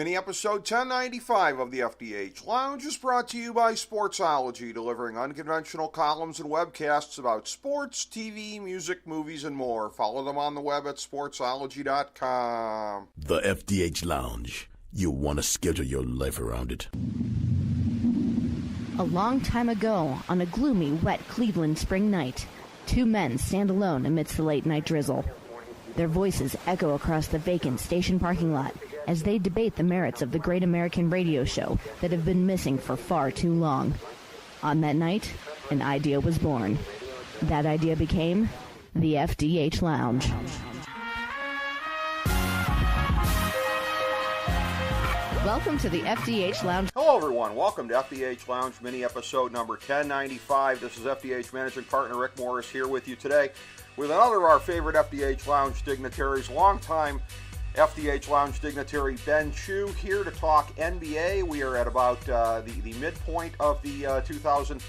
Mini episode 1095 of the FDH Lounge is brought to you by Sportsology, delivering unconventional columns and webcasts about sports, TV, music, movies, and more. Follow them on the web at sportsology.com. The FDH Lounge. You want to schedule your life around it. A long time ago, on a gloomy, wet Cleveland spring night, two men stand alone amidst the late-night drizzle. Their voices echo across the vacant station parking lot as they debate the merits of the great American radio show that have been missing for far too long. On that night, an idea was born. That idea became the FDH Lounge. Welcome to the FDH Lounge. Hello, everyone. Welcome to FDH Lounge mini episode number 1095. This is FDH Managing Partner Rick Morris here with you today with another of our favorite FDH Lounge dignitaries, longtime FDH Lounge dignitary Ben Chu, here to talk NBA. We are at about the midpoint of the 2018-19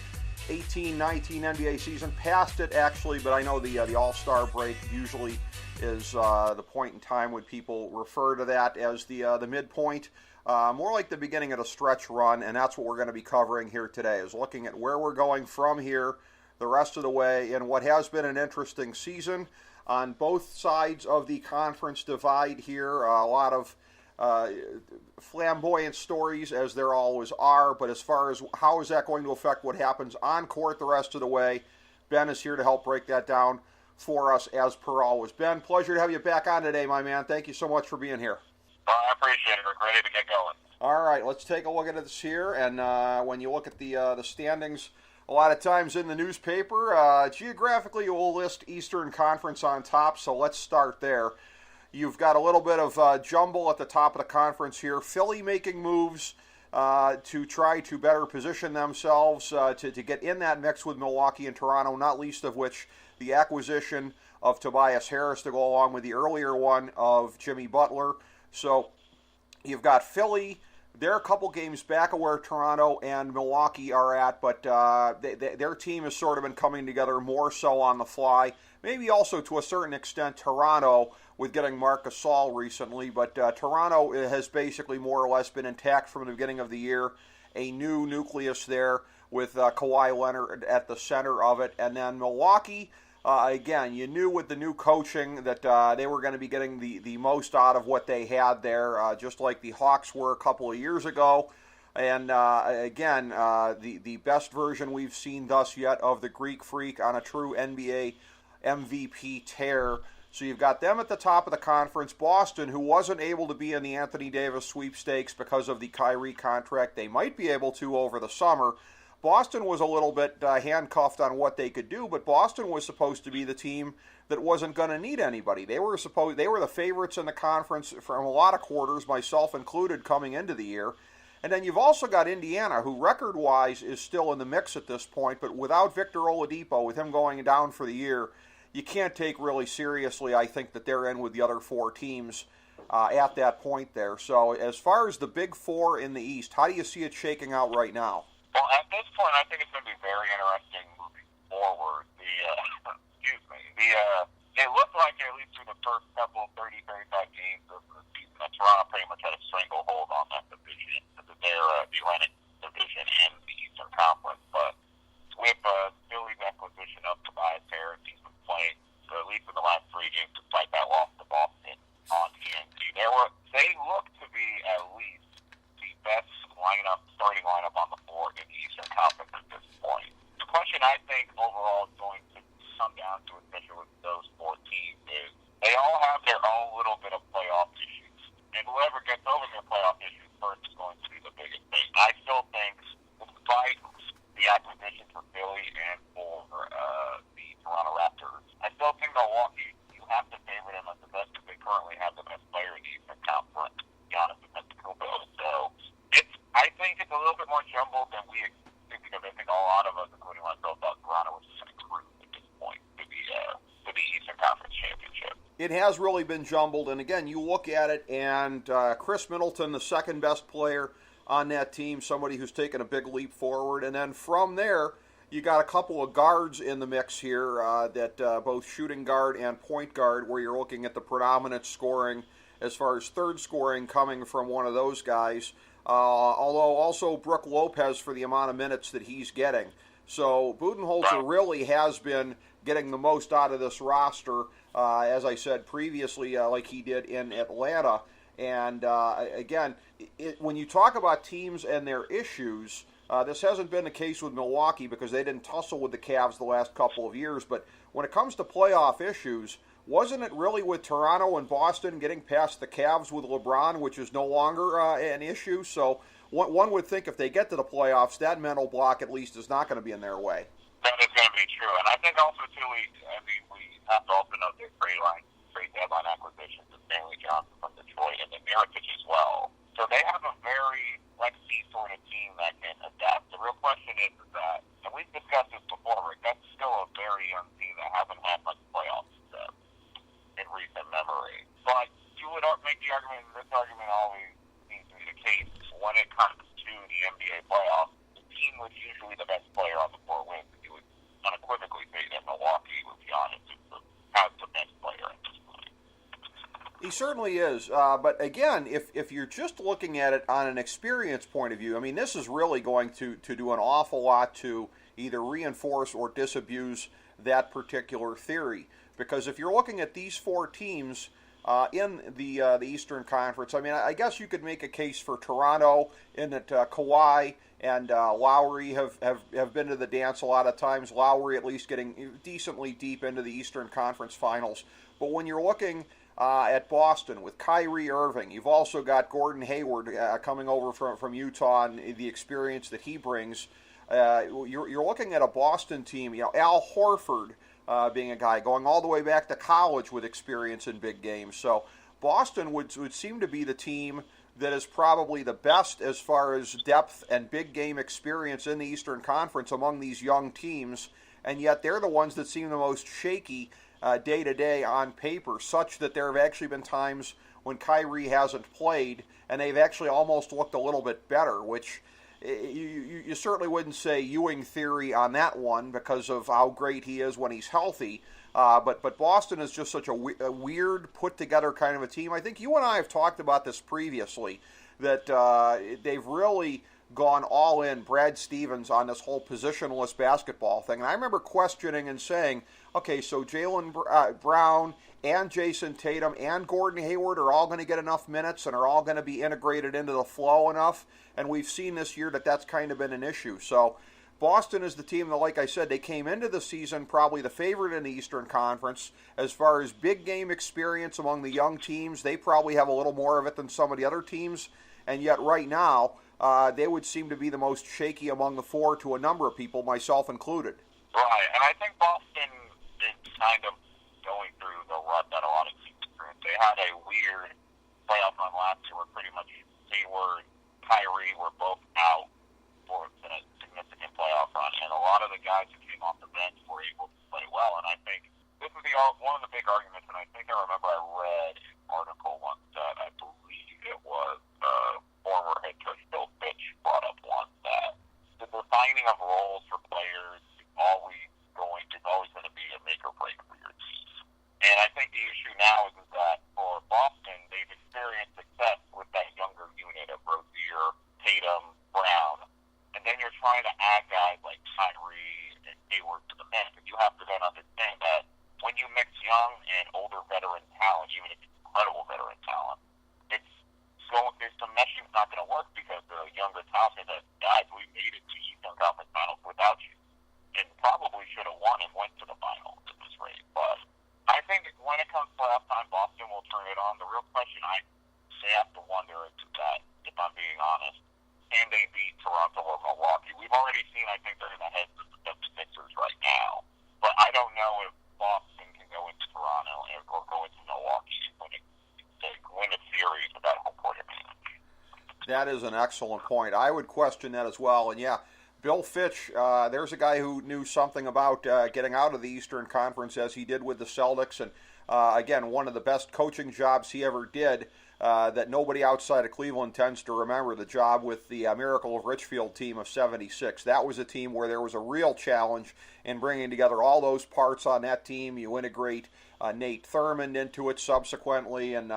NBA season. Past it, actually, but I know the All-Star break usually is the point in time when people refer to that as the midpoint. More like the beginning of a stretch run, and that's what we're going to be covering here today, is looking at where we're going from here the rest of the way in what has been an interesting season on both sides of the conference divide here. A lot of flamboyant stories, as there always are, but as far as how is that going to affect what happens on court the rest of the way, Ben is here to help break that down for us as per always. Ben, pleasure to have you back on today, my man. Thank you so much for being here. I appreciate it. We're ready to get going. All right, let's take a look at this here, and when you look at the standings, a lot of times in the newspaper, geographically you will list Eastern Conference on top, so let's start there. You've got a little bit of jumble at the top of the conference here. Philly making moves to try to better position themselves to get in that mix with Milwaukee and Toronto, not least of which the acquisition of Tobias Harris to go along with the earlier one of Jimmy Butler. So you've got Philly. They're a couple games back of where Toronto and Milwaukee are at, but their team has sort of been coming together more so on the fly. Maybe also to a certain extent Toronto with getting Marc Gasol recently, but Toronto has basically more or less been intact from the beginning of the year. A new nucleus there with Kawhi Leonard at the center of it. And then Milwaukee, again, you knew with the new coaching that they were going to be getting the most out of what they had there, just like the Hawks were a couple of years ago. And again, the best version we've seen thus yet of the Greek Freak on a true NBA MVP tear. So you've got them at the top of the conference. Boston, who wasn't able to be in the Anthony Davis sweepstakes because of the Kyrie contract, they might be able to over the summer. Boston was a little bit handcuffed on what they could do, but Boston was supposed to be the team that wasn't going to need anybody. They were the favorites in the conference from a lot of quarters, myself included, coming into the year. And then you've also got Indiana, who record-wise is still in the mix at this point, but without Victor Oladipo, with him going down for the year, you can't take really seriously, I think, that they're in with the other four teams at that point there. So as far as the big four in the East, how do you see it shaking out right now? Well, at this point, I think it's going to be very interesting moving forward. It looked like at least through the first couple 30, 35 games of the season that Toronto pretty much had a stranglehold on that division, the Atlantic Division and the Eastern Conference. But with Philly's acquisition of Tobias Harris, he's been playing at least in the last 3 games despite that loss to Boston on TNT. They look to be at least the best starting lineup on the floor in the Eastern Conference at this point. The question I think overall is going to come down to, especially with those 4 teams, is they all have their own little bit of playoff issues. And whoever gets over their playoff issues first is going to be the biggest thing. I still think, despite the acquisition for Philly and for the Toronto Raptors, I still think Milwaukee, you have to favor them as the best because they currently have the best player in the Eastern Conference, Giannis Antetokounmpo. So I think it's a little bit more jumbled than we expected because I think a lot of us, including myself, thought Toronto was just going to cruise at this point to the Eastern Conference Championship. It has really been jumbled, and again, you look at it, and Chris Middleton, the second best player on that team, somebody who's taken a big leap forward, and then from there, you got a couple of guards in the mix here, that both shooting guard and point guard, where you're looking at the predominant scoring as far as third scoring coming from one of those guys. Although also Brook Lopez for the amount of minutes that he's getting. So Budenholzer really has been getting the most out of this roster, as I said previously, like he did in Atlanta. And again, when you talk about teams and their issues, this hasn't been the case with Milwaukee because they didn't tussle with the Cavs the last couple of years. But when it comes to playoff issues, wasn't it really with Toronto and Boston getting past the Cavs with LeBron, which is no longer an issue? So one would think if they get to the playoffs, that mental block at least is not going to be in their way. That is going to be true. And I think also, too, we have to also note their trade deadline acquisitions of Stanley Johnson from Detroit and then Mirotic as well. So they have a very Lexi sort of team that can adapt. The real question is that, and we've discussed this before, Rick, that's still a very young team that hasn't had much playoff success in recent memory. But you would make the argument, and this argument always seems to be the case, when it comes to the NBA playoffs, the team with usually the best player on the floor wins. You would unequivocally say that Milwaukee, with Giannis, has the best player at this point. He certainly is. But again, if you're just looking at it on an experience point of view, I mean, this is really going to do an awful lot to either reinforce or disabuse that particular theory. Because if you're looking at these four teams in the Eastern Conference, I mean, I guess you could make a case for Toronto in that Kawhi and Lowry have been to the dance a lot of times. Lowry at least getting decently deep into the Eastern Conference Finals. But when you're looking at Boston with Kyrie Irving, you've also got Gordon Hayward coming over from Utah and the experience that he brings. You're looking at a Boston team, Al Horford being a guy going all the way back to college with experience in big games. So Boston would seem to be the team that is probably the best as far as depth and big game experience in the Eastern Conference among these young teams, and yet they're the ones that seem the most shaky day to day on paper, such that there have actually been times when Kyrie hasn't played and they've actually almost looked a little bit better, which you certainly wouldn't say Ewing theory on that one because of how great he is when he's healthy. But Boston is just such a weird, put-together kind of a team. I think you and I have talked about this previously, that they've really gone all in, Brad Stevens, on this whole positionless basketball thing. And I remember questioning and saying, okay, so Jaylen Brown and Jason Tatum and Gordon Hayward are all going to get enough minutes and are all going to be integrated into the flow enough. And we've seen this year that that's kind of been an issue. So Boston is the team that, like I said, they came into the season probably the favorite in the Eastern Conference. As far as big game experience among the young teams, they probably have a little more of it than some of the other teams. And yet right now, they would seem to be the most shaky among the four to a number of people, myself included. Right, and I think Boston is kind of going through the rut that a lot of teams experienced. They had a weird playoff run last year where pretty much Hayward, Kyrie were both out for a significant playoff run, and a lot of the guys who came off the bench were able to play well. And I think this is one of the big arguments, and I think I remember I read an article once that I believe it was former head coach Bill Fitch brought up once that the defining of roles for players is always going to be a make or break for your team. And I think the issue now is that for Boston, they've experienced success with that younger unit of Rozier, Tatum, Brown, and then you're trying to add guys like Kyrie and Hayward to the mix, and you have to then understand that when you mix young and older veteran talent, even if it's incredible veteran talent, the meshing's not going to work because the younger talent that guys, we made it to Eastern Conference Finals without you, and probably should have won and went to the finals at this rate. But I think when it comes to playoff time, Boston will turn it on. The real question I have to wonder is that, if I'm being honest, can they beat Toronto or Milwaukee? We've already seen, I think they're in the heads of the Sixers right now, but I don't know if Boston can go into Toronto or go into Milwaukee and win a series with that home court advantage. That is an excellent point. I would question that as well. And yeah, Bill Fitch, there's a guy who knew something about getting out of the Eastern Conference as he did with the Celtics. And again, one of the best coaching jobs he ever did that nobody outside of Cleveland tends to remember, the job with the Miracle of Richfield team of '76. That was a team where there was a real challenge in bringing together all those parts on that team. You integrate Nate Thurmond into it subsequently, and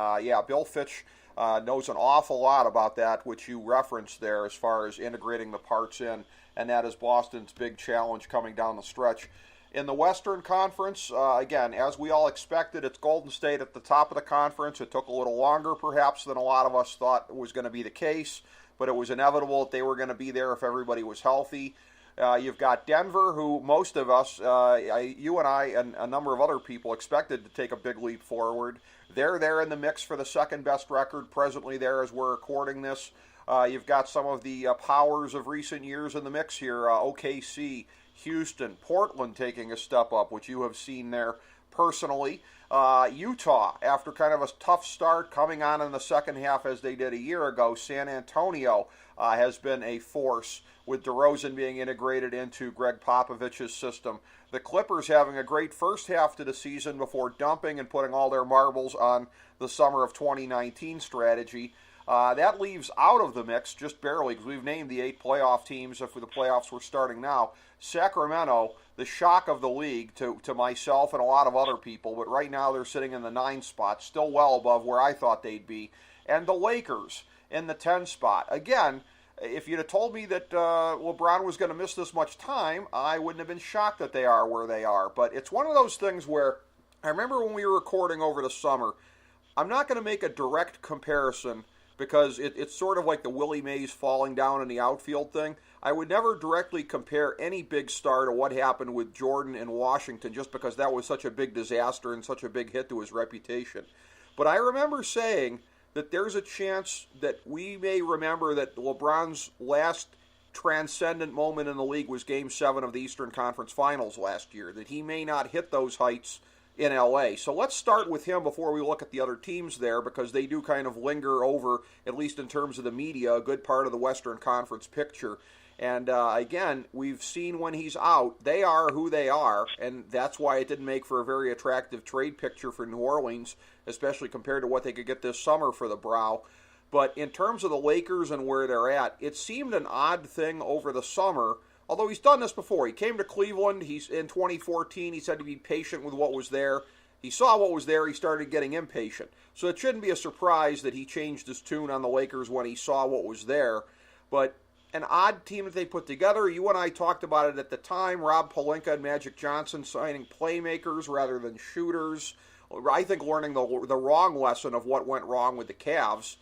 Bill Fitch knows an awful lot about that, which you referenced there as far as integrating the parts in, and that is Boston's big challenge coming down the stretch. In the Western Conference, again, as we all expected, it's Golden State at the top of the conference. It took a little longer, perhaps, than a lot of us thought was going to be the case, but it was inevitable that they were going to be there if everybody was healthy. You've got Denver, who most of us, you and I and a number of other people, expected to take a big leap forward. They're there in the mix for the second-best record presently there as we're recording this. You've got some of the powers of recent years in the mix here, OKC, Houston, Portland taking a step up, which you have seen there personally. Utah, after kind of a tough start, coming on in the second half as they did a year ago. San Antonio has been a force, with DeRozan being integrated into Greg Popovich's system. The Clippers having a great first half to the season before dumping and putting all their marbles on the summer of 2019 strategy. That leaves out of the mix, just barely, because we've named the 8 playoff teams if the playoffs were starting now. Sacramento, the shock of the league to myself and a lot of other people, but right now they're sitting in the 9 spot, still well above where I thought they'd be. And the Lakers in the 10 spot. Again, if you'd have told me that LeBron was going to miss this much time, I wouldn't have been shocked that they are where they are. But it's one of those things where I remember when we were recording over the summer, I'm not going to make a direct comparison because it's sort of like the Willie Mays falling down in the outfield thing. I would never directly compare any big star to what happened with Jordan in Washington just because that was such a big disaster and such a big hit to his reputation. But I remember saying that there's a chance that we may remember that LeBron's last transcendent moment in the league was Game 7 of the Eastern Conference Finals last year, that he may not hit those heights in LA. So let's start with him before we look at the other teams there, because they do kind of linger over, at least in terms of the media, a good part of the Western Conference picture. And again, we've seen when he's out, they are who they are, and that's why it didn't make for a very attractive trade picture for New Orleans, especially compared to what they could get this summer for the Brow. But in terms of the Lakers and where they're at, it seemed an odd thing over the summer, although he's done this before. He came to Cleveland, he's in 2014, he said to be patient with what was there. He saw what was there, he started getting impatient. So it shouldn't be a surprise that he changed his tune on the Lakers when he saw what was there. But an odd team that they put together. You and I talked about it at the time. Rob Pelinka and Magic Johnson signing playmakers rather than shooters. I think learning the wrong lesson of what went wrong with the Cavs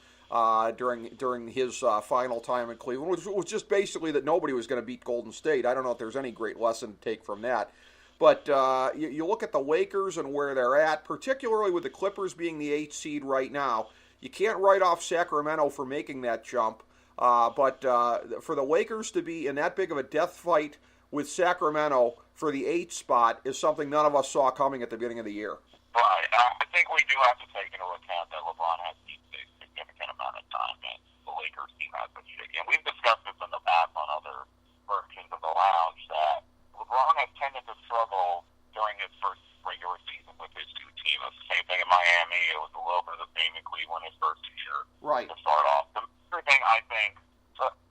during his final time in Cleveland, which was just basically that nobody was going to beat Golden State. I don't know if there's any great lesson to take from that. But you look at the Lakers and where they're at, particularly with the Clippers being the 8th seed right now. You can't write off Sacramento for making that jump. But for the Lakers to be in that big of a death fight with Sacramento for the 8th spot is something none of us saw coming at the beginning of the year. Right. I think we do have to take into account that LeBron has missed a significant amount of time, and the Lakers team has been shaky. And we've discussed this in the past on other versions of the lounge, that LeBron has tended to struggle during his first regular season with his 2 teams. The same thing in Miami. It was a little bit of the same in Cleveland his first year Right. to start off. The other thing I think,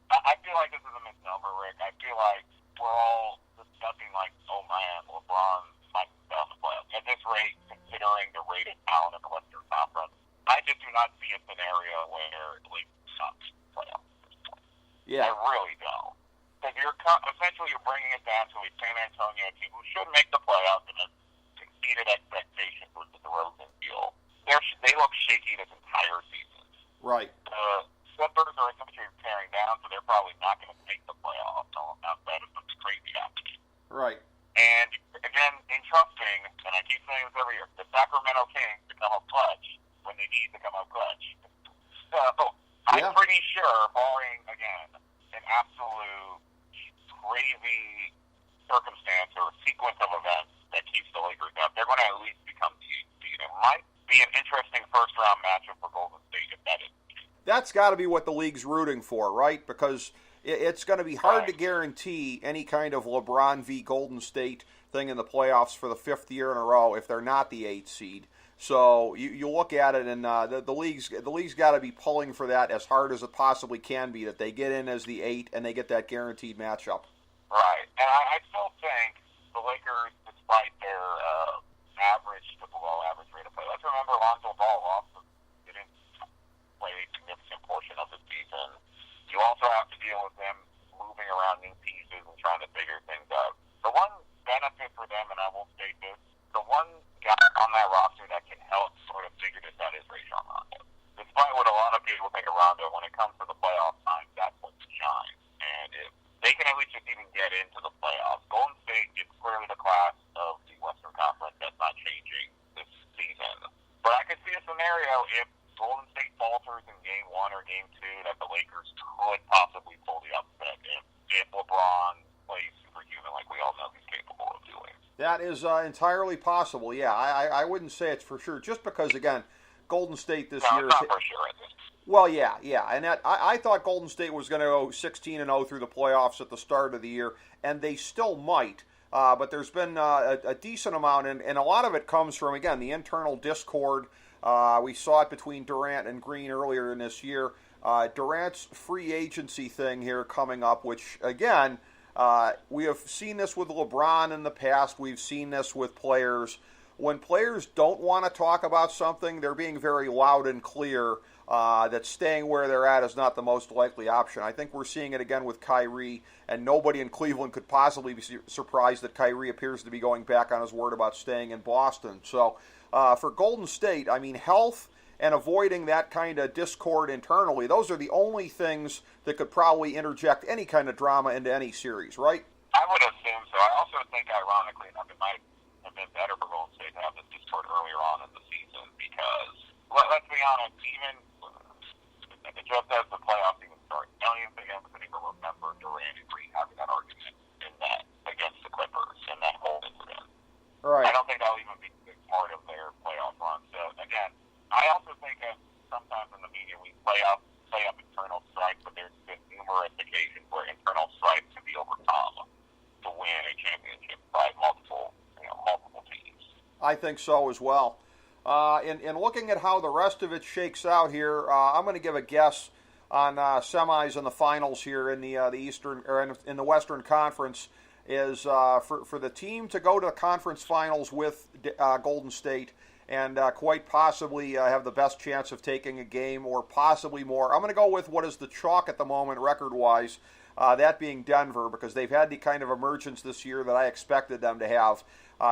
I feel like this is a misnomer, Rick. I feel like we're all discussing like, oh man, LeBron might be down the playoffs. At this rate, considering the rated talent in the Western Conference, I just do not see a scenario where the league sucks playoffs at this point. Yeah. I really don't. Because essentially you're bringing it down to a San Antonio team who should make the playoffs and has exceeded expectations with the DeRozan deal. They look shaky this entire season. Right. The Clippers are essentially tearing down, so they're probably not going to make the playoffs outside of some crazy happening. Right. And again, entrusting, and I keep saying this every year, the Sacramento Kings to come up clutch when they need to come up clutch. So I'm pretty sure, barring again an absolute crazy circumstance or sequence of events that keeps the Lakers up, they're going to at least become the 8th seed. It might be an interesting first round matchup for Golden State if that is. That's got to be what the league's rooting for, right? Because it's going to be hard to guarantee any kind of LeBron v. Golden State thing in the playoffs for the 5th year in a row if they're not the 8th seed. So you look at it, and the league's got to be pulling for that as hard as it possibly can be, that they get in as the 8 and they get that guaranteed matchup. Right, and I still think the Lakers, despite their average to below average rate of play, let's remember Lonzo Ball also didn't play a significant portion of the season. You also have to deal with them moving around new pieces and trying to figure things out. The one benefit for them, and I will state this, the one guy on that roster that can help sort of figure this out is Rajon Rondo. Despite what a lot of people think of Rondo, when it comes to the playoff time, that's what shines. And if they can at least just even get into the playoffs, Golden State is clearly the class of the Western Conference. That's not changing this season. But I could see a scenario if Golden State falters in Game 1 or Game 2 that the Lakers could possibly pull the upset if LeBron plays superhuman like we all know he's capable of doing. That is entirely possible. Yeah, I wouldn't say it's for sure, just because, again, Golden State this year. Not for sure at this. Well, yeah, and I thought Golden State was going to go 16-0 through the playoffs at the start of the year, and they still might. But there's been a decent amount, and a lot of it comes from, again, the internal discord. We saw it between Durant and Green earlier in this year. Durant's free agency thing here coming up, which, again, we have seen this with LeBron in the past. We've seen this with players. When players don't want to talk about something, they're being very loud and clear that staying where they're at is not the most likely option. I think we're seeing it again with Kyrie, and nobody in Cleveland could possibly be surprised that Kyrie appears to be going back on his word about staying in Boston. So for Golden State, I mean, health and avoiding that kind of discord internally, those are the only things that could probably interject any kind of drama into any series, right? I would assume so. I also think, ironically enough, it might have been better for Golden State to have this discord earlier on in the season because, let's be honest, even just as the playoffs even start, I don't even think anybody will remember Durant and Green having that argument in that against the Clippers in that whole incident. Right. I don't think that'll even be a big part of their playoff run. So again, I also think that sometimes in the media we play up internal strikes, but there's been numerous occasions where internal strikes can be overcome to win a championship by multiple teams. I think so as well. In looking at how the rest of it shakes out here, I'm going to give a guess on semis and the finals here in the Eastern or in the Western Conference is for the team to go to the conference finals with Golden State and quite possibly have the best chance of taking a game or possibly more. I'm going to go with what is the chalk at the moment record-wise, that being Denver, because they've had the kind of emergence this year that I expected them to have.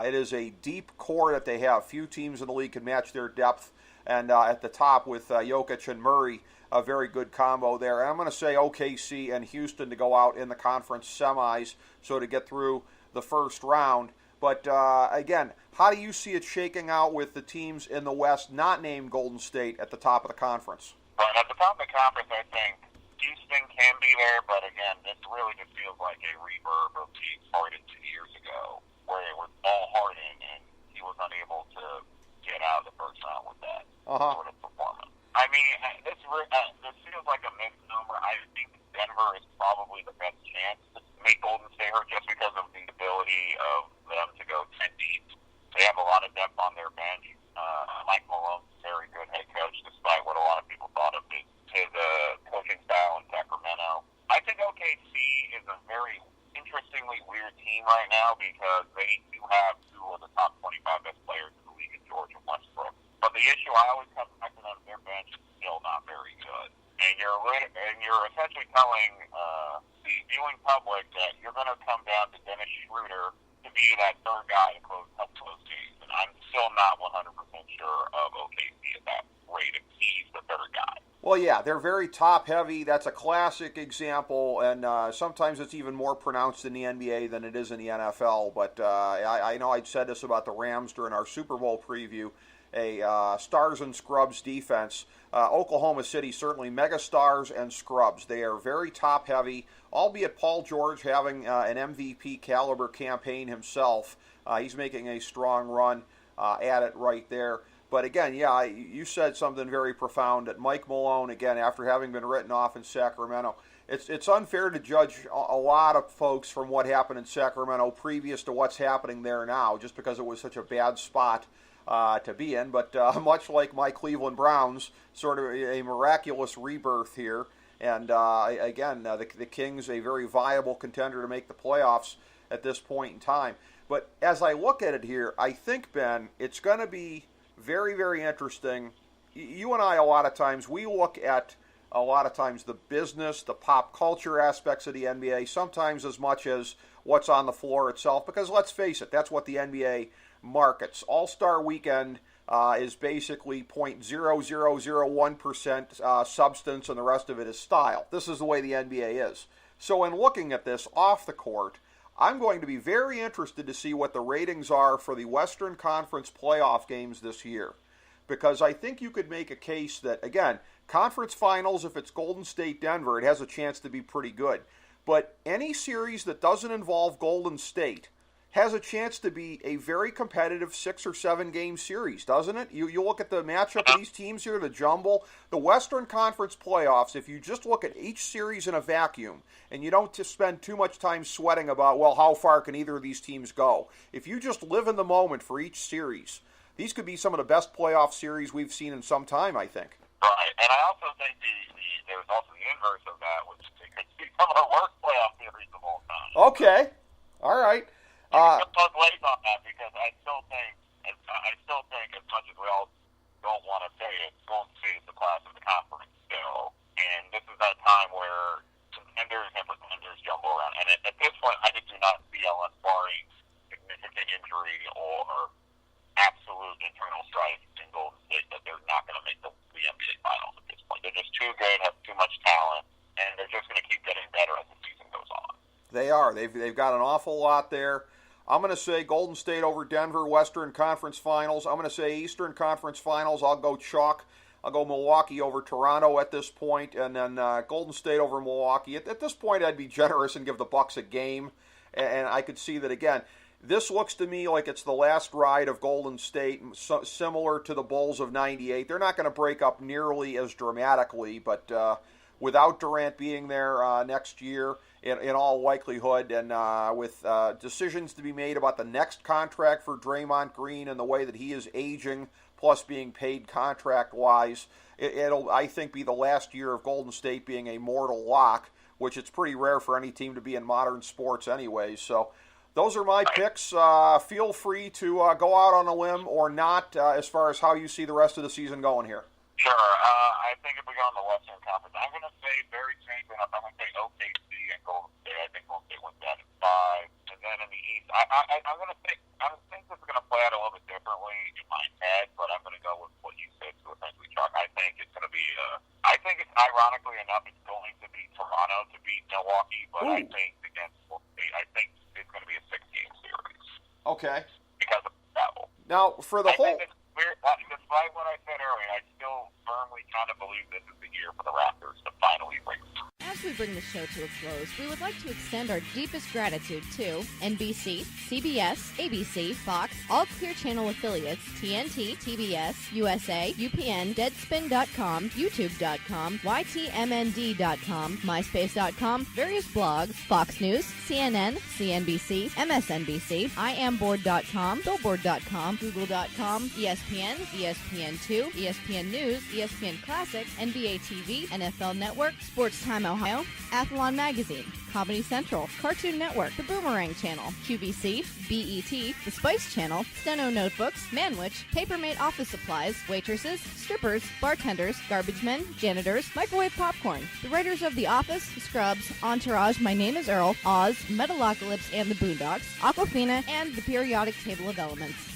It is a deep core that they have. Few teams in the league can match their depth. And at the top with Jokic and Murray, a very good combo there. And I'm going to say OKC and Houston to go out in the conference semis, so to get through the first round. But again, how do you see it shaking out with the teams in the West not named Golden State at the top of the conference? Right, at the top of the conference, I think Houston can be there, but again, this really just feels like a reverb of teams started 2 years ago, where it was all Harden, and he was unable to get out of the first round with that sort of performance. I mean, this feels like a misnomer. I think Denver is probably the best chance to make Golden State hurt just because of the ability of them to go 10 deep. They have a lot of depth on their bench. Mike Malone's a very good head coach, despite what a lot of people thought of his coaching style in Sacramento. I think OKC is a very interestingly weird team right now because they do have two of the top 25 best players in the league in George and Westbrook. But the issue I always come back to them, their bench is still not very good. And you're essentially telling the viewing public that you're going to come down to Dennis Schroeder to be that third guy to help close games. And I'm still not 100% sure of OKC at that rate if he's the third guy. Well, yeah, they're very top-heavy. That's a classic example, and sometimes it's even more pronounced in the NBA than it is in the NFL. But I know I'd said this about the Rams during our Super Bowl preview, a stars and scrubs defense. Oklahoma City, certainly megastars and scrubs. They are very top-heavy, albeit Paul George having an MVP-caliber campaign himself. He's making a strong run at it right there. But again, yeah, you said something very profound that Mike Malone, again, after having been written off in Sacramento, it's unfair to judge a lot of folks from what happened in Sacramento previous to what's happening there now, just because it was such a bad spot to be in, but much like my Cleveland Browns, sort of a miraculous rebirth here. And again, the Kings, a very viable contender to make the playoffs at this point in time. But as I look at it here, I think, Ben, it's going to be very, very interesting. You and I, a lot of times, we look at the business, the pop culture aspects of the NBA, sometimes as much as what's on the floor itself, because let's face it, that's what the NBA markets. All-Star Weekend is basically 0.0001% substance, and the rest of it is style. This is the way the NBA is. So in looking at this off the court, I'm going to be very interested to see what the ratings are for the Western Conference playoff games this year, because I think you could make a case that, again, conference finals, if it's Golden State Denver, it has a chance to be pretty good. But any series that doesn't involve Golden State has a chance to be a very competitive 6 or 7 game series, doesn't it? You look at the matchup of these teams here, the jumble, the Western Conference playoffs, if you just look at each series in a vacuum and you don't just spend too much time sweating about, well, how far can either of these teams go? If you just live in the moment for each series, these could be some of the best playoff series we've seen in some time, I think. Right, and I also think there's also the inverse of that, which could be some of the worst playoff series of all time. Okay, all right. Both ways on that, because I still think, as much as we all don't want to say it, Golden State is the class of the conference still, and this is that time where contenders and pretenders jumble around. And at this point, I just do not see, unless barring significant injury or absolute internal strife in Golden State, that they're not going to make the NBA Finals at this point. They're just too good, have too much talent, and they're just going to keep getting better as the season goes on. They are. They've got an awful lot there. I'm going to say Golden State over Denver, Western Conference Finals. I'm going to say Eastern Conference Finals. I'll go chalk. I'll go Milwaukee over Toronto at this point, and then Golden State over Milwaukee. At this point, I'd be generous and give the Bucks a game, and I could see that again. This looks to me like it's the last ride of Golden State, similar to the Bulls of '98. They're not going to break up nearly as dramatically, but without Durant being there next year, in all likelihood, and with decisions to be made about the next contract for Draymond Green and the way that he is aging, plus being paid contract-wise, it'll, I think, be the last year of Golden State being a mortal lock, which it's pretty rare for any team to be in modern sports anyway. So those are my picks. Feel free to go out on a limb or not as far as how you see the rest of the season going here. Sure. I think if we go on the Western Conference, I'm going to say very changing up. I'm going to say OKC and Golden State. I think Golden State wins that in 5. And then in the East, I'm going to think this is going to play out a little bit differently in my head, but I'm going to go with what you said to essentially chalk. I think it's going to be, ironically enough, it's going to be Toronto to beat Milwaukee, but I think against Golden State, I think it's going to be a 6-game series. Okay. Because of the travel. Now, for the whole... Despite what I said earlier, I still firmly kind of believe this is the year for the Raptors to finally break through. As we bring the show to a close, we would like to extend our deepest gratitude to NBC, CBS, ABC, Fox, all Clear Channel affiliates, TNT, TBS, USA, UPN, Deadspin.com, YouTube.com, YTMND.com, MySpace.com, various blogs, Fox News, CNN, CNBC, MSNBC, IamBoard.com, Billboard.com, Google.com, ESPN, ESPN2, ESPN News, ESPN Classic, NBA TV, NFL Network, Sports Time Ohio, Athlon Magazine, Comedy Central, Cartoon Network, The Boomerang Channel, QVC, BET, The Spice Channel, Steno Notebooks, Manwich, Papermate Office Supplies, waitresses, strippers, bartenders, garbage men, janitors, microwave popcorn, the writers of The Office, Scrubs, Entourage, My Name is Earl, Oz, Metalocalypse and the Boondocks, Aquafina, and The Periodic Table of Elements.